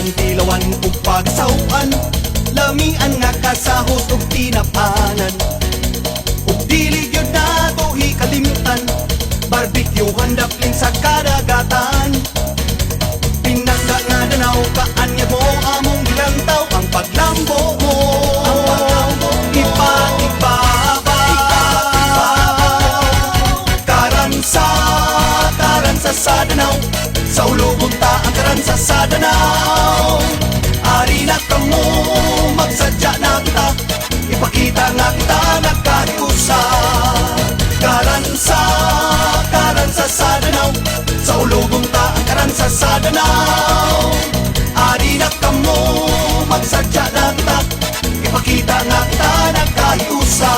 ang tilawan ug pagsawan, lamian nga kasahos ug tinapanan. Ug dili gyud nato hikalimtan, barbecue handapling sa kadagatan. Pinaka nga danaw kaanyag mo among gilantaw, ang paglambo mo karansa sa danaw, sa ulubong ta ang karansa sa danaw. Ari na kamo, magsadya na kita, ipakita nga kita nagkahiusa. Karansa sa danaw, sa ulubong ta ang karansa sa danaw. Ari na kamo, magsadya na kita, ipakita nga kita nagkahiusa.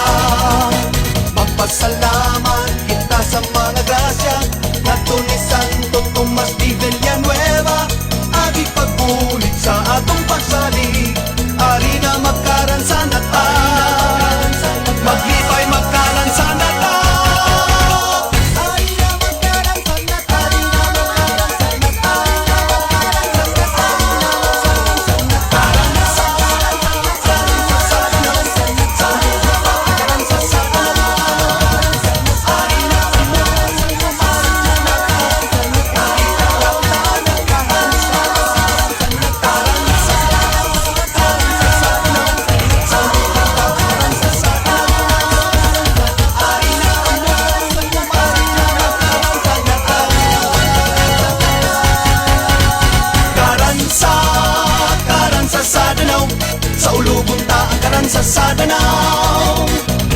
Magpasalamat kita sa mga grasya ngadto ni Santo Tomas de Villanueva, agi pagbulit sa atong pagsalig. Ari na magkaransa na ta, maglipay magkaransa na ta. Ari na magkaransa na ta, ari na magkaransa na ta. Sa ulubong ta ang karansa sa danaw.